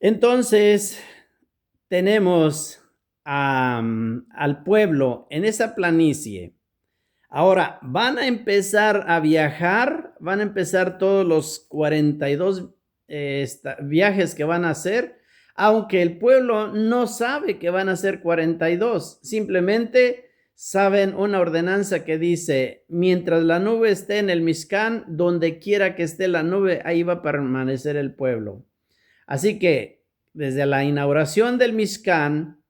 Entonces, tenemos al pueblo en esa planicie. Ahora, van a empezar a viajar, van a empezar todos los 42 viajes que van a hacer, aunque el pueblo no sabe que van a ser 42, simplemente saben una ordenanza que dice, mientras la nube esté en el Mizcán, donde quiera que esté la nube, ahí va a permanecer el pueblo. Así que desde la inauguración del Mizcán,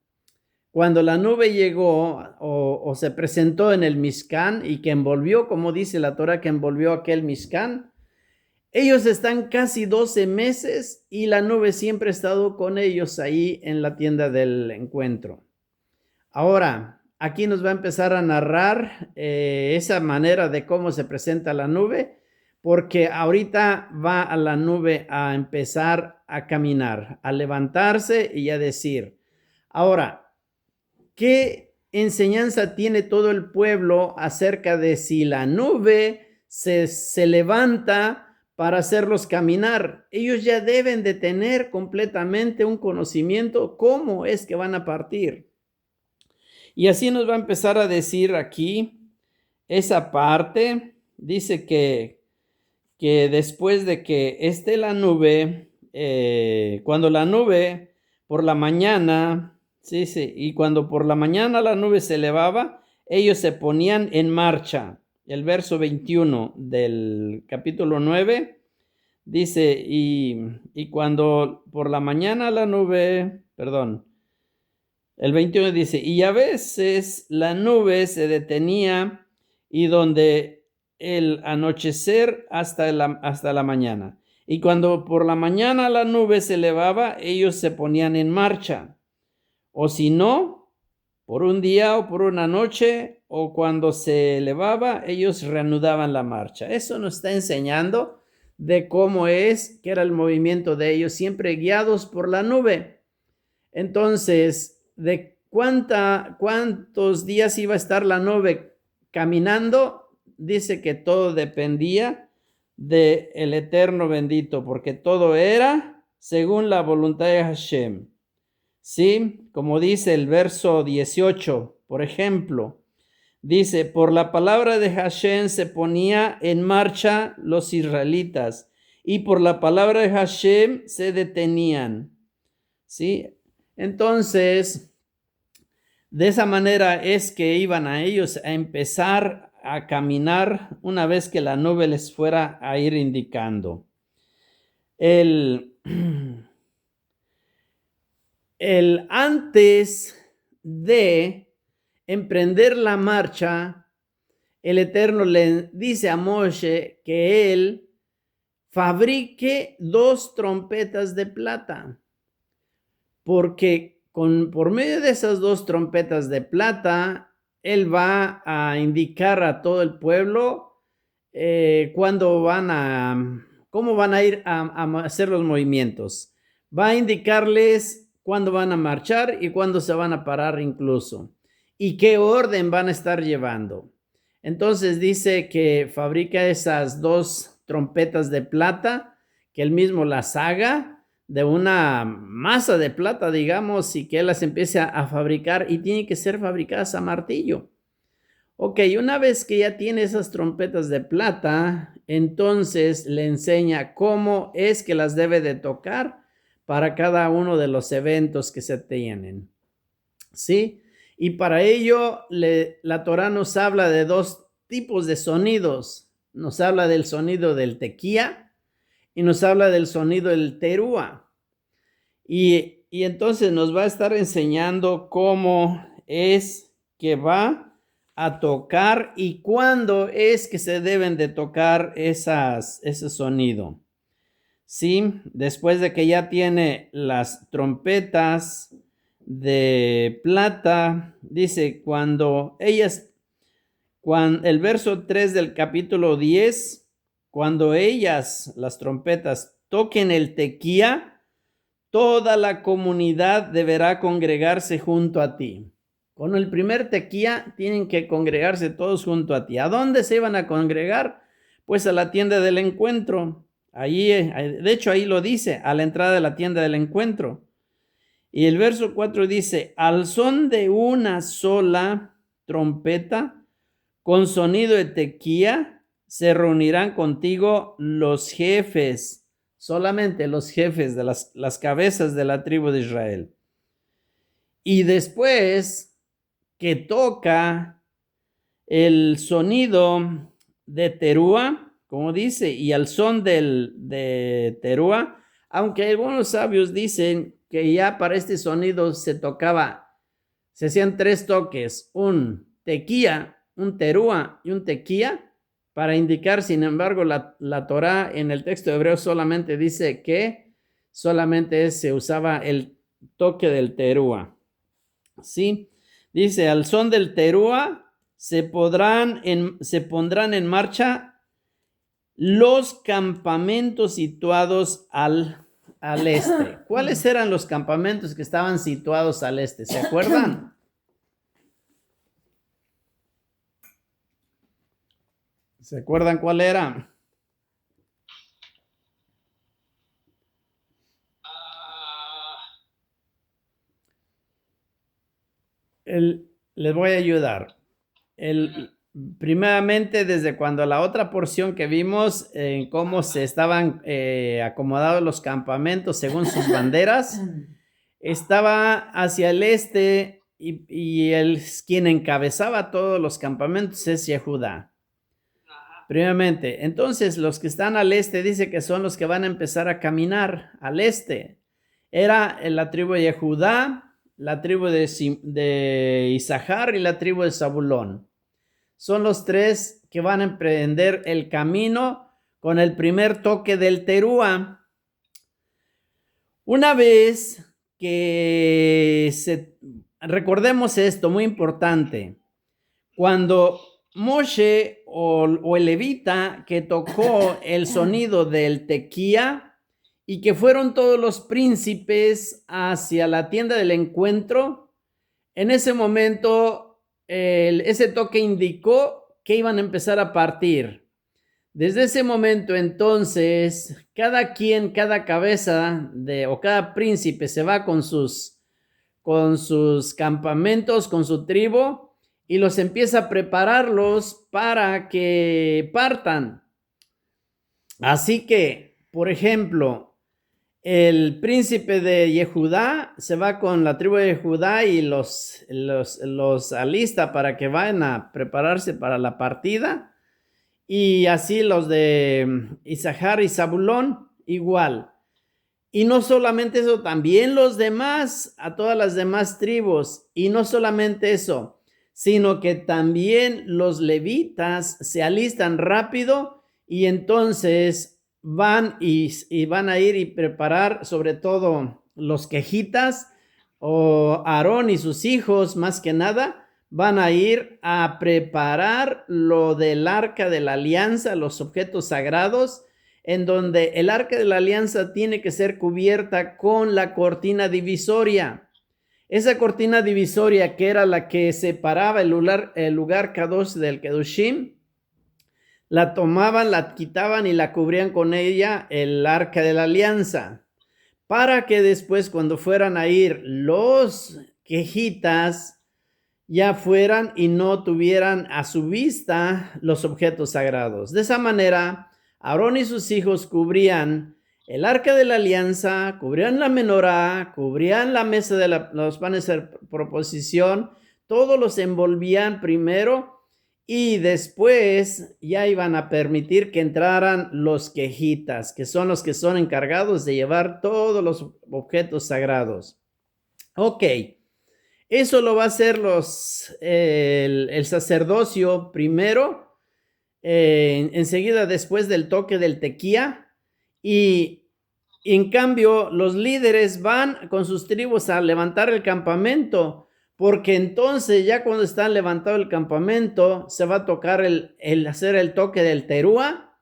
cuando la nube llegó o se presentó en el Mizcán y que envolvió, como dice la Torah, que envolvió aquel Mizcán, ellos están casi 12 meses y la nube siempre ha estado con ellos ahí en la tienda del encuentro. Ahora, aquí nos va a empezar a narrar esa manera de cómo se presenta la nube, porque ahorita va a la nube a empezar a caminar, a levantarse y a decir. Ahora, ¿qué enseñanza tiene todo el pueblo acerca de si la nube se levanta para hacerlos caminar? Ellos ya deben de tener completamente un conocimiento cómo es que van a partir. Y así nos va a empezar a decir aquí esa parte. Dice que después de que esté la nube, cuando la nube por la mañana, sí, y cuando por la mañana la nube se elevaba, ellos se ponían en marcha. El verso 21 del capítulo 9 dice, y cuando por la mañana la nube, perdón, el 21 dice, y a veces la nube se detenía y donde el anochecer hasta la mañana. Y cuando por la mañana la nube se elevaba, ellos se ponían en marcha. O si no, por un día o por una noche, o cuando se elevaba, ellos reanudaban la marcha. Eso nos está enseñando de cómo es que era el movimiento de ellos, siempre guiados por la nube. Entonces, de cuántos días iba a estar la nube caminando, dice que todo dependía del Eterno bendito, porque todo era según la voluntad de Hashem. Sí, como dice el verso 18, por ejemplo, dice, por la palabra de Hashem se ponía en marcha los israelitas y por la palabra de Hashem se detenían. Sí, entonces, de esa manera es que iban a ellos a empezar a caminar una vez que la nube les fuera a ir indicando. El antes de emprender la marcha, el Eterno le dice a Moshe que él fabrique 2 trompetas de plata, porque por medio de esas 2 trompetas de plata, él va a indicar a todo el pueblo cómo van a ir a hacer los movimientos. Va a indicarles cuándo van a marchar y cuándo se van a parar incluso, y qué orden van a estar llevando. Entonces dice que fabrica esas 2 trompetas de plata, que él mismo las haga de una masa de plata, digamos, y que él las empiece a fabricar, y tienen que ser fabricadas a martillo. Ok, una vez que ya tiene esas trompetas de plata, entonces le enseña cómo es que las debe de tocar para cada uno de los eventos que se tienen. ¿Sí? Y para ello la Torah nos habla de 2 tipos de sonidos. Nos habla del sonido del tequía y nos habla del sonido del terúa. Y entonces nos va a estar enseñando cómo es que va a tocar y cuándo es que se deben de tocar ese sonido. Sí, después de que ya tiene las trompetas de plata, dice el verso 3 del capítulo 10, cuando ellas, las trompetas, toquen el tequía, toda la comunidad deberá congregarse junto a ti. Con el primer tequía tienen que congregarse todos junto a ti. ¿A dónde se iban a congregar? Pues a la tienda del encuentro. Ahí, de hecho, ahí lo dice, a la entrada de la tienda del encuentro. Y el verso 4 dice, al son de una sola trompeta, con sonido de tequía, se reunirán contigo los jefes, solamente los jefes de las cabezas de la tribu de Israel. Y después que toca el sonido de terúa, como dice, y al son de terúa, aunque algunos sabios dicen que ya para este sonido se hacían 3 toques, un tequía, un terúa y un tequía, para indicar, sin embargo, la Torá en el texto hebreo solamente dice que solamente se usaba el toque del terúa. ¿Sí? Dice, al son del terúa se pondrán en marcha los campamentos situados al este. ¿Cuáles eran los campamentos que estaban situados al este? ¿Se acuerdan? ¿Se acuerdan cuál era? Les voy a ayudar. Primeramente, desde cuando la otra porción que vimos en cómo se estaban acomodados los campamentos según sus banderas, estaba hacia el este y quien encabezaba todos los campamentos es Yehudá. Primeramente, entonces los que están al este dice que son los que van a empezar a caminar al este. Era la tribu de Judá, la tribu de Isahar y la tribu de Zabulón. Son los 3 que van a emprender el camino con el primer toque del terúa. Una vez que recordemos esto, muy importante, cuando Moshe o el levita que tocó el sonido del tequía y que fueron todos los príncipes hacia la tienda del encuentro, en ese momento ese toque indicó que iban a empezar a partir. Desde ese momento entonces, cada cabeza o cada príncipe se va con sus campamentos, con su tribu, y los empieza a prepararlos para que partan. Así que, por ejemplo, el príncipe de Yehudá se va con la tribu de Judá y los alista para que vayan a prepararse para la partida. Y así los de Isahar y Zabulón igual. Y no solamente eso, también los demás, a todas las demás tribus. Y no solamente eso, sino que también los levitas se alistan rápido y entonces van van a ir y preparar, sobre todo los quejitas o Aarón y sus hijos, más que nada, van a ir a preparar lo del arca de la alianza, los objetos sagrados, en donde el arca de la alianza tiene que ser cubierta con la cortina divisoria. Esa cortina divisoria, que era la que separaba el lugar Kadosh del Kedushim, la tomaban, la quitaban y la cubrían con ella el arca de la alianza, para que después, cuando fueran a ir los quejitas, ya fueran y no tuvieran a su vista los objetos sagrados. De esa manera, Aarón y sus hijos cubrían el arca de la alianza, cubrían la menorá, cubrían la mesa de los panes de proposición, todos los envolvían primero y después ya iban a permitir que entraran los quejitas, que son los que son encargados de llevar todos los objetos sagrados. Ok. Eso lo va a hacer el sacerdocio primero, enseguida después del toque del tequía, y en cambio los líderes van con sus tribus a levantar el campamento, porque entonces ya cuando están levantado el campamento se va a tocar hacer el toque del terúa,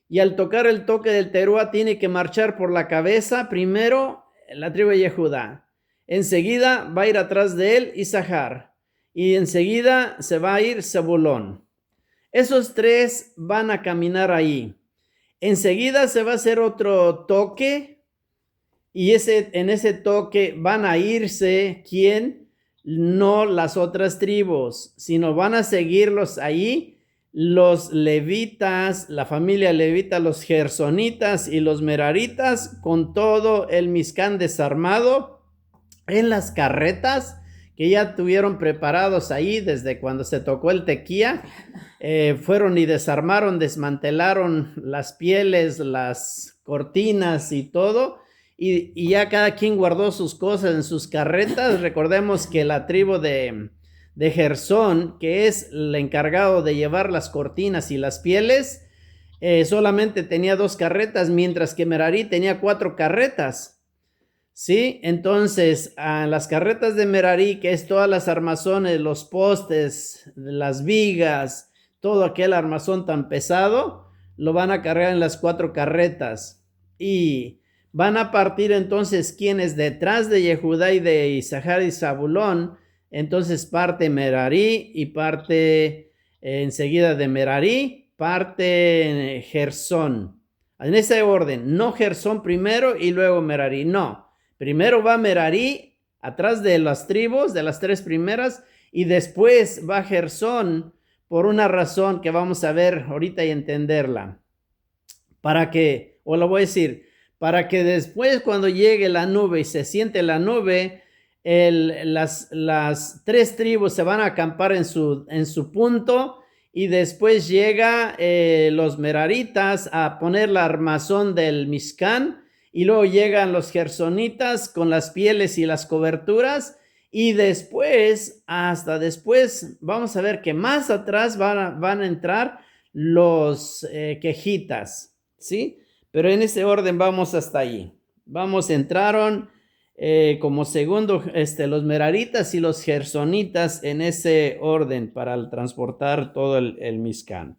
y al tocar el toque del terúa tiene que marchar por la cabeza primero la tribu de Yehudá. Enseguida va a ir atrás de él Isahar. Y enseguida se va a ir Zabulón. Esos 3 van a caminar ahí. Enseguida se va a hacer otro toque y en ese toque van a irse, ¿quién? No las otras tribus, sino van a seguirlos ahí los levitas, la familia levita, los gersonitas y los meraritas, con todo el Mizcán desarmado en las carretas que ya tuvieron preparados ahí desde cuando se tocó el tequía. Fueron y desarmaron, desmantelaron las pieles, las cortinas y todo, y ya cada quien guardó sus cosas en sus carretas. Recordemos que la tribu de Gersón, que es el encargado de llevar las cortinas y las pieles, solamente tenía 2 carretas, mientras que Merari tenía 4 carretas. Sí, entonces las carretas de Merari, que es todas las armazones, los postes, las vigas, todo aquel armazón tan pesado, lo van a cargar en las 4 carretas. Y van a partir entonces quienes detrás de Yehudá y de Isahar y Zabulón. Entonces parte Merari y parte enseguida de Merari, parte Gersón. En ese orden, no Gersón primero y luego Merari, no. Primero va Merari, atrás de las tribus, de las 3 primeras, y después va Gersón, por una razón que vamos a ver ahorita y entenderla. Para que, o lo voy a decir, para que después cuando llegue la nube y se siente la nube, las 3 tribus se van a acampar en su punto, y después llega los meraritas a poner la armazón del Mizcán, y luego llegan los gersonitas con las pieles y las coberturas, y después, hasta después, vamos a ver que más atrás van a entrar los quejitas, ¿sí? Pero en ese orden vamos hasta allí. Entraron como segundo los meraritas y los gersonitas en ese orden para transportar todo el Mizcán.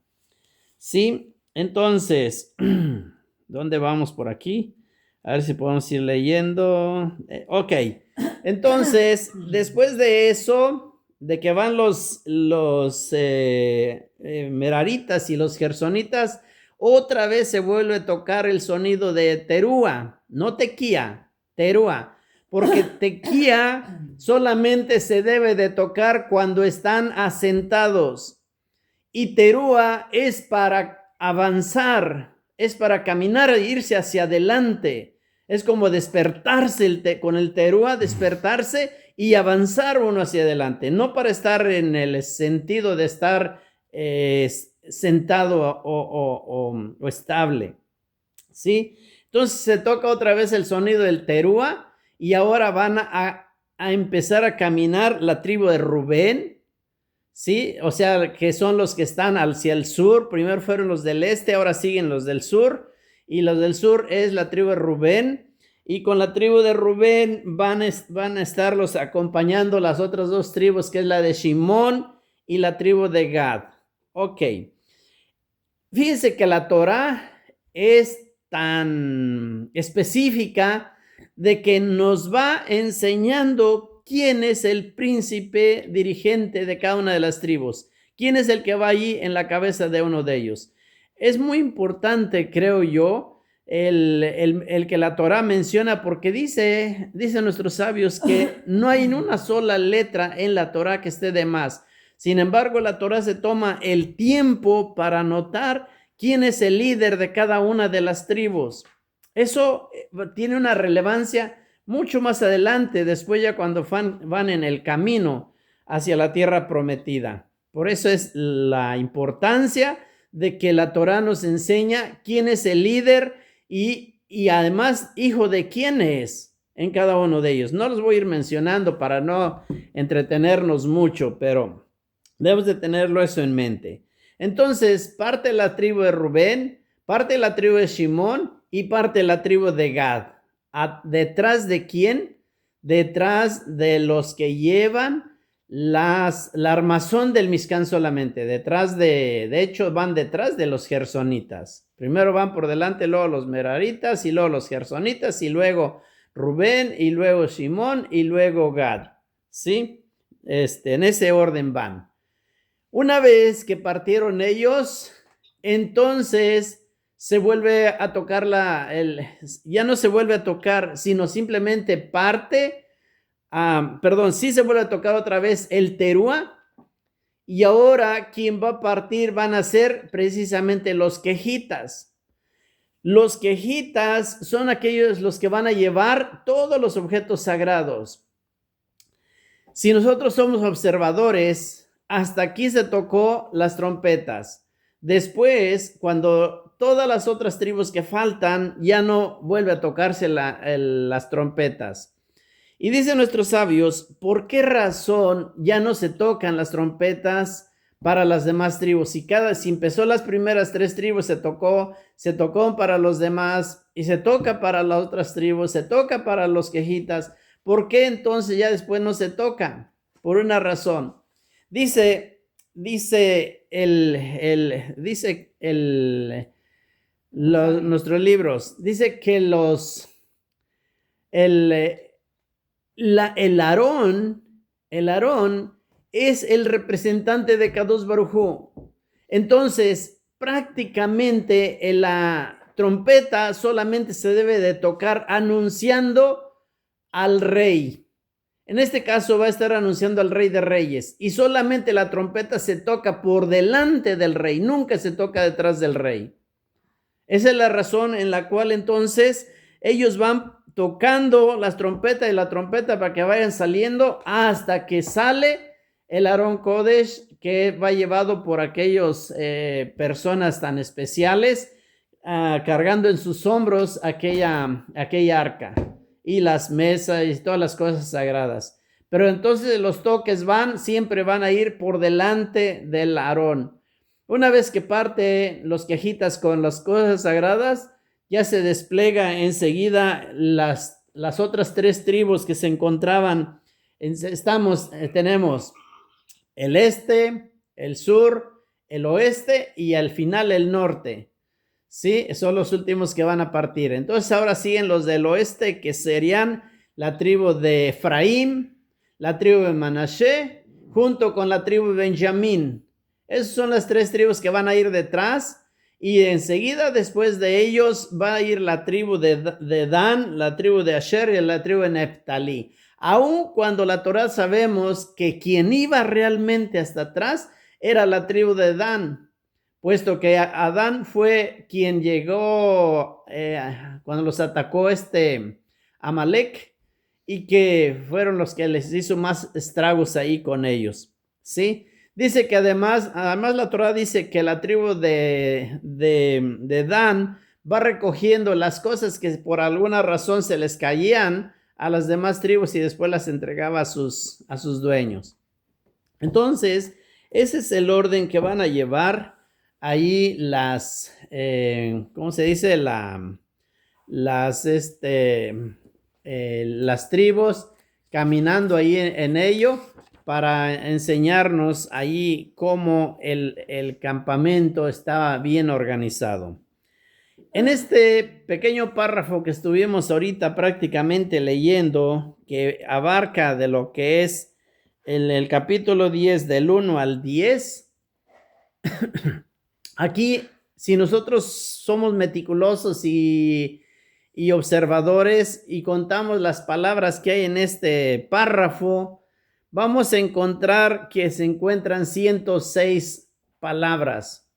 ¿Sí? Entonces, ¿dónde vamos por aquí? A ver si podemos ir leyendo. Ok, entonces, después de eso, de que van los meraritas y los gersonitas, otra vez se vuelve a tocar el sonido de terúa, no tequía, terúa, porque tequía solamente se debe de tocar cuando están asentados, y terúa es para avanzar, es para caminar e irse hacia adelante. Es como despertarse con el terúa, despertarse y avanzar uno hacia adelante, no para estar en el sentido de estar sentado o estable, ¿sí? Entonces se toca otra vez el sonido del terúa, y ahora van a empezar a caminar la tribu de Rubén, ¿sí? O sea, que son los que están hacia el sur. Primero fueron los del este, ahora siguen los del sur, y los del sur es la tribu de Rubén, y con la tribu de Rubén van a estarlos acompañando las otras 2 tribus, que es la de Shimón y la tribu de Gad. Ok, fíjense que la Torah es tan específica de que nos va enseñando quién es el príncipe dirigente de cada una de las tribus, quién es el que va allí en la cabeza de uno de ellos. Es muy importante, creo yo, el que la Torah menciona, porque dicen nuestros sabios que no hay ni una sola letra en la Torah que esté de más. Sin embargo, la Torah se toma el tiempo para anotar quién es el líder de cada una de las tribus. Eso tiene una relevancia mucho más adelante, después ya cuando van en el camino hacia la tierra prometida. Por eso es la importancia de que la Torah nos enseña quién es el líder y además hijo de quién es en cada uno de ellos. No los voy a ir mencionando para no entretenernos mucho, pero debemos de tenerlo eso en mente. Entonces, parte la tribu de Rubén, parte la tribu de Shimón y parte la tribu de Gad. ¿Detrás de quién? Detrás de los que llevan la armazón del Mizcán solamente. De hecho, van detrás de los gersonitas. Primero van por delante, luego los meraritas, y luego los gersonitas, y luego Rubén, y luego Shimón, y luego Gad. ¿Sí? En ese orden van. Una vez que partieron ellos, entonces se vuelve a tocar ya no se vuelve a tocar, sino simplemente parte, perdón, sí se vuelve a tocar otra vez el teruá, y ahora quien va a partir van a ser precisamente los quejitas. Los quejitas son aquellos los que van a llevar todos los objetos sagrados. Si nosotros somos observadores, hasta aquí se tocó las trompetas. Después, cuando todas las otras tribus que faltan, ya no vuelve a tocarse las trompetas. Y dicen nuestros sabios, ¿por qué razón ya no se tocan las trompetas para las demás tribus? Si empezó las primeras 3 tribus, se tocó para los demás, y se toca para las otras tribus, se toca para los quejitas. ¿Por qué entonces ya después no se toca? Por una razón. Dice nuestros libros, dice que el Aarón es el representante de Kadosh Baruj Hu. Entonces, prácticamente la trompeta solamente se debe de tocar anunciando al rey. En este caso va a estar anunciando al Rey de Reyes, y solamente la trompeta se toca por delante del rey, nunca se toca detrás del rey. Esa es la razón en la cual entonces ellos van tocando las trompetas y la trompeta para que vayan saliendo hasta que sale el Aarón Kodesh, que va llevado por aquellas personas tan especiales, cargando en sus hombros aquella arca y las mesas y todas las cosas sagradas. Pero entonces los toques siempre van a ir por delante del Aarón. Una vez que parte los quejitas con las cosas sagradas, ya se despliega enseguida las otras 3 tribus que se encontraban. Tenemos el este, el sur, el oeste y al final el norte. Sí, son los últimos que van a partir. Entonces ahora siguen los del oeste, que serían la tribu de Efraín, la tribu de Manashe, junto con la tribu de Benjamín. Esas son las 3 tribus que van a ir detrás, y enseguida después de ellos va a ir la tribu de Dan, la tribu de Asher y la tribu de Neftalí. Aun cuando la Torá sabemos que quien iba realmente hasta atrás era la tribu de Dan, puesto que Adán fue quien llegó cuando los atacó Amalek, y que fueron los que les hizo más estragos ahí con ellos, ¿sí? Dice que además la Torá dice que la tribu de Dan va recogiendo las cosas que por alguna razón se les caían a las demás tribus y después las entregaba a sus dueños. Entonces, ese es el orden que van a llevar ahí ¿cómo se dice? Las tribus caminando ahí en ello, para enseñarnos ahí cómo el campamento estaba bien organizado. En este pequeño párrafo que estuvimos ahorita prácticamente leyendo, que abarca de lo que es el capítulo 10 del 1 al 10, aquí, si nosotros somos meticulosos y observadores y contamos las palabras que hay en este párrafo, vamos a encontrar que se encuentran 106 palabras.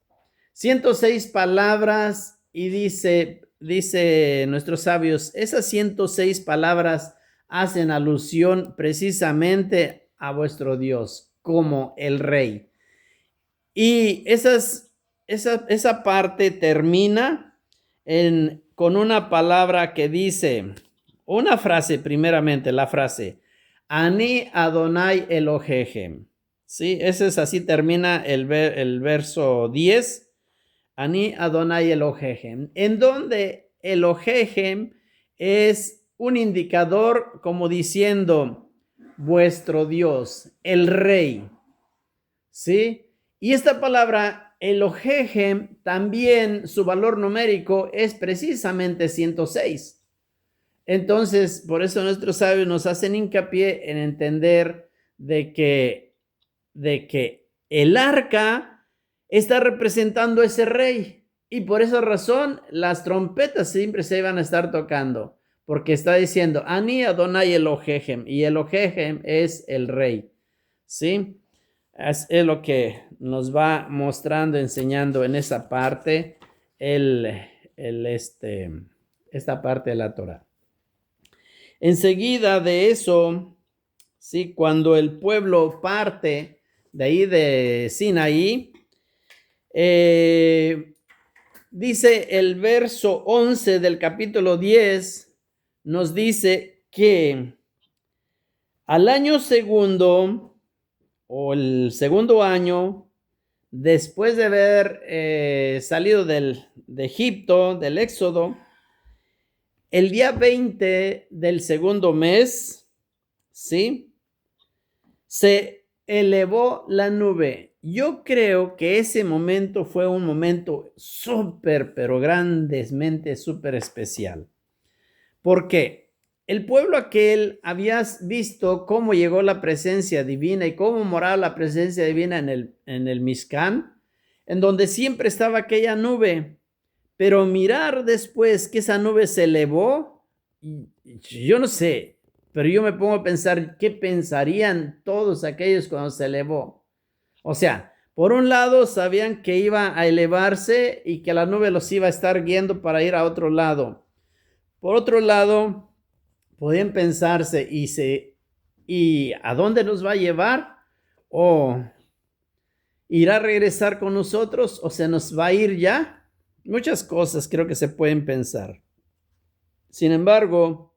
106 palabras, y dice nuestros sabios, esas 106 palabras hacen alusión precisamente a vuestro Dios como el Rey. Y esa parte termina con una palabra que dice, una frase primeramente, la frase, Ani Adonai Elohechem. Sí, así termina el verso 10. Ani Adonai Elohechem. En donde Elohechem es un indicador como diciendo vuestro Dios, el Rey. ¿Sí? Y esta palabra Elohechem también su valor numérico es precisamente 106. Entonces, por eso nuestros sabios nos hacen hincapié en entender de que el arca está representando a ese rey, Y por esa razón, las trompetas siempre se iban a estar tocando, porque está diciendo, Ani Adonai Elohejem, y Elohejem es el rey, ¿sí? Es lo que nos va mostrando, enseñando en esa parte, esta parte de la Torah. Enseguida de eso, ¿sí? Cuando el pueblo parte de ahí de Sinaí, dice el verso 11 del capítulo 10, nos dice que al año segundo, o el segundo año, después de haber salido de Egipto, del Éxodo, el día 20 del segundo mes, ¿sí? Se elevó la nube. Yo creo que ese momento fue un momento súper, pero grandemente súper especial. ¿Por qué? El pueblo aquel había visto cómo llegó la presencia divina y cómo moraba la presencia divina en el Mishkan, en donde siempre estaba aquella nube. Pero mirar después que esa nube se elevó, yo no sé, pero yo me pongo a pensar qué pensarían todos aquellos cuando se elevó. O sea, por un lado sabían que iba a elevarse y que la nube los iba a estar guiando para ir a otro lado. Por otro lado, podían pensarse, ¿y a dónde nos va a llevar? ¿O irá a regresar con nosotros? ¿O se nos va a ir ya? Muchas cosas creo que se pueden pensar. Sin embargo,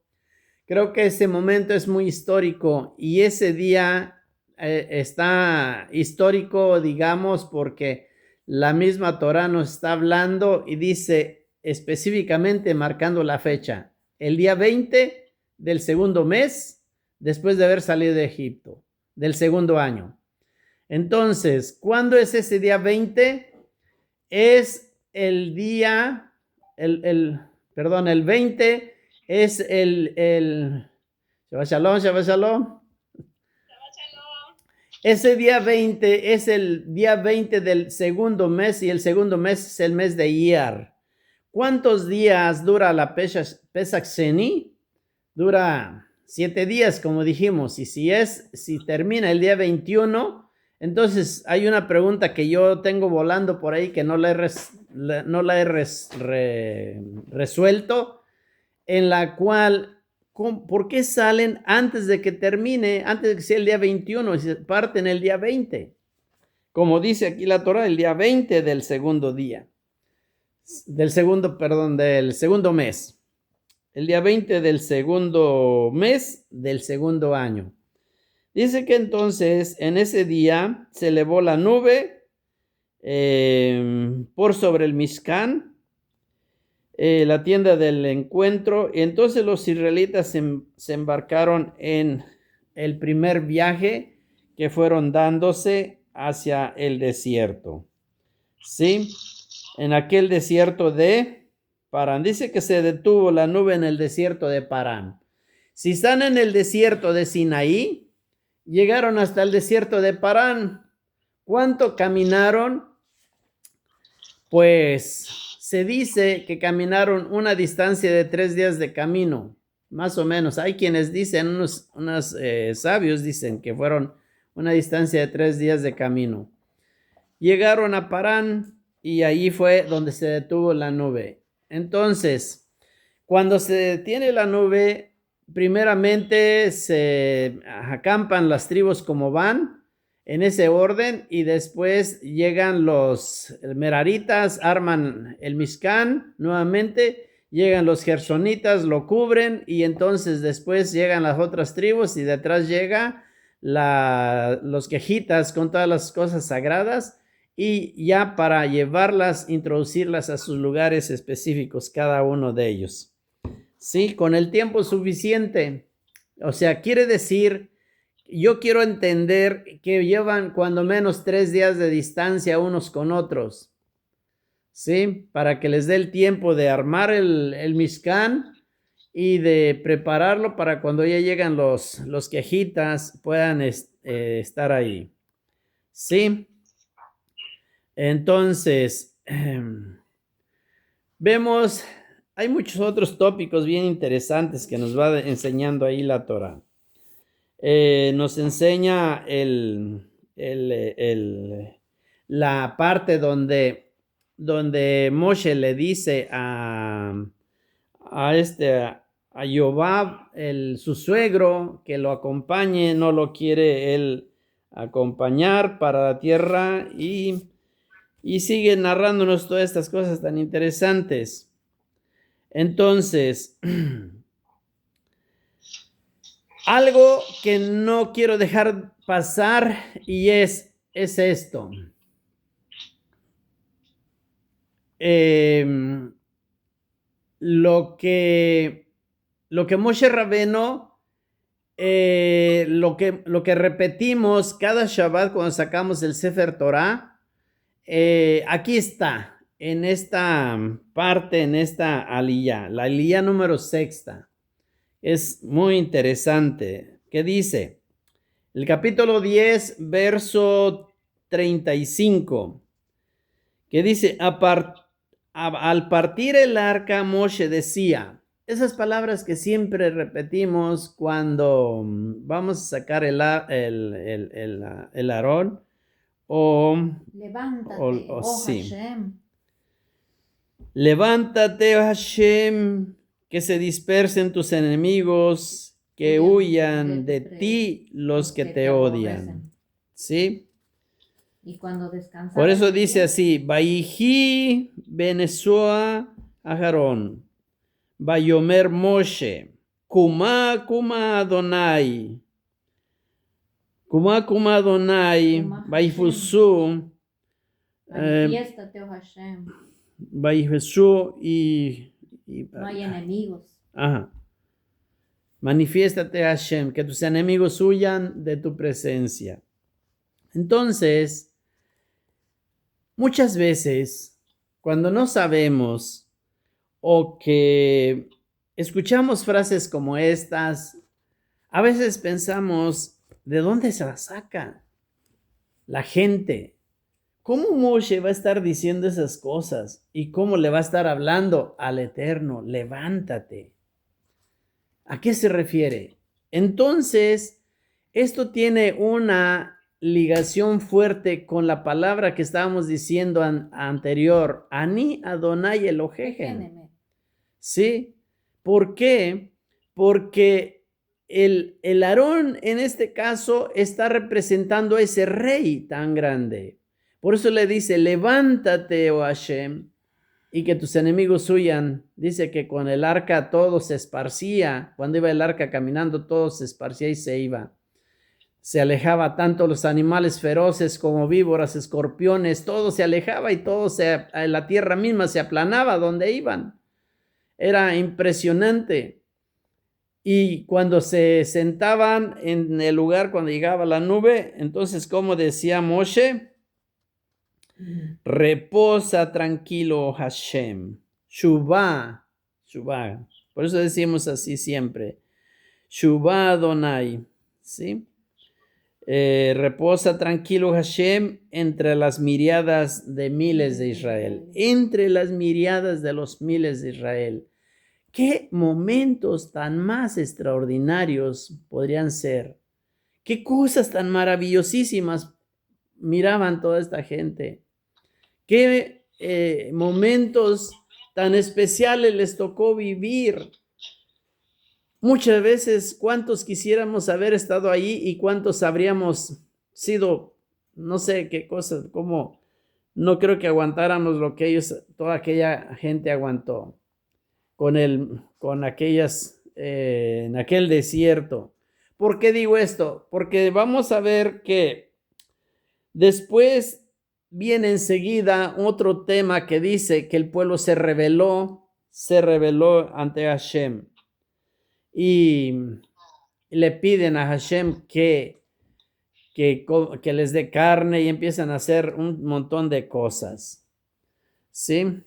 creo que ese momento es muy histórico y ese día está histórico, digamos, porque la misma Torah nos está hablando y dice específicamente marcando la fecha, el día 20 del segundo mes después de haber salido de Egipto, del segundo año. Entonces, ¿cuándo es ese día 20? Es el día, el 20 es Shabbat Shalom, Shabbat Shalom. Ese día 20 es el día 20 del segundo mes y el segundo mes es el mes de Iyar. ¿Cuántos días dura la Pesach Sheni? Dura 7 días, como dijimos, y si termina el día 21, entonces hay una pregunta que yo tengo volando por ahí que no la he resuelto, en la cual, ¿por qué salen antes de que termine, antes de que sea el día 21 y se parten el día 20? Como dice aquí la Torah, el día 20 del segundo día, del segundo mes. El día 20 del segundo mes del segundo año. Dice que entonces en ese día se elevó la nube por sobre el Mishkan, la tienda del encuentro, y entonces los israelitas se embarcaron en el primer viaje que fueron dándose hacia el desierto. ¿Sí? En aquel desierto de Parán. Dice que se detuvo la nube en el desierto de Parán. Si están en el desierto de Sinaí, llegaron hasta el desierto de Parán. ¿Cuánto caminaron? Pues se dice que caminaron una distancia de 3 días de camino, más o menos. Hay quienes dicen, unos sabios dicen que fueron una distancia de 3 días de camino. Llegaron a Parán y allí fue donde se detuvo la nube. Entonces, cuando se detiene la nube, primeramente se acampan las tribus como van, en ese orden, y después llegan los meraritas, arman el Mishkan nuevamente, llegan los gersonitas, lo cubren, y entonces después llegan las otras tribus, y detrás llega los quejitas con todas las cosas sagradas, y ya para llevarlas, introducirlas a sus lugares específicos, cada uno de ellos. Sí, con el tiempo suficiente. O sea, quiere decir, yo quiero entender que llevan cuando menos 3 días de distancia unos con otros. Sí, para que les dé el tiempo de armar el Mishkan y de prepararlo para cuando ya llegan los quejitas puedan estar ahí. Sí. Entonces, vemos, hay muchos otros tópicos bien interesantes que nos va enseñando ahí la Torah. Nos enseña la parte donde Moshe le dice a Jobab, su suegro, que lo acompañe, no lo quiere él acompañar para la tierra y sigue narrándonos todas estas cosas tan interesantes. Entonces, algo que no quiero dejar pasar y es esto. Lo que Moshe Rabbeinu, lo que repetimos cada Shabbat cuando sacamos el Sefer Torah, aquí está, en esta parte, en esta aliyá, la aliyá número 6. Es muy interesante. ¿Qué dice? El capítulo 10, verso 35, que dice, al partir el arca, Moshe decía, esas palabras que siempre repetimos cuando vamos a sacar el Aarón, levántate, sí. Hashem. Levántate, oh Hashem, que se dispersen tus enemigos, que huyan de ti los que te odian. ¿Sí? Y cuando descansaron. Por eso dice así, Vaihi Benesoa Aharón, Vayomer Moshe, Kuma Kuma Adonai, Kuma Kuma Adonai, Vaifusu, manifiéstate, oh Hashem. Vaifusu no hay enemigos. Ajá. Manifiéstate, Hashem, que tus enemigos huyan de tu presencia. Entonces, muchas veces, cuando no sabemos o que escuchamos frases como estas, a veces pensamos, ¿de dónde se la saca la gente? ¿Cómo Moshe va a estar diciendo esas cosas? ¿Y cómo le va a estar hablando al Eterno? Levántate. ¿A qué se refiere? Entonces, esto tiene una ligación fuerte con la palabra que estábamos diciendo anterior, Ani Adonai Elohechem. ¿Sí? ¿Por qué? Porque el Aarón en este caso está representando a ese rey tan grande. Por eso le dice, levántate, oh Hashem, y que tus enemigos huyan. Dice que con el arca todo se esparcía. Cuando iba el arca caminando, todo se esparcía y se iba. Se alejaba tanto los animales feroces como víboras, escorpiones, todo se alejaba y todo la tierra misma se aplanaba donde iban. Era impresionante. Y cuando se sentaban en el lugar, cuando llegaba la nube, entonces, como decía Moshe, reposa tranquilo, Hashem. Shuvah. Por eso decimos así siempre. Shuvah Adonai. ¿Sí? Reposa tranquilo, Hashem, entre las miriadas de miles de Israel. Entre las miriadas de los miles de Israel. ¿Qué momentos tan más extraordinarios podrían ser? ¿Qué cosas tan maravillosísimas miraban toda esta gente? ¿Qué momentos tan especiales les tocó vivir? Muchas veces, ¿cuántos quisiéramos haber estado ahí y cuántos habríamos sido, no sé qué cosas, como no creo que aguantáramos lo que toda aquella gente aguantó con aquellas, en aquel desierto? ¿Por qué digo esto? Porque vamos a ver que después viene enseguida otro tema que dice que el pueblo se rebeló ante Hashem y le piden a Hashem que les dé carne y empiezan a hacer un montón de cosas. ¿Sí?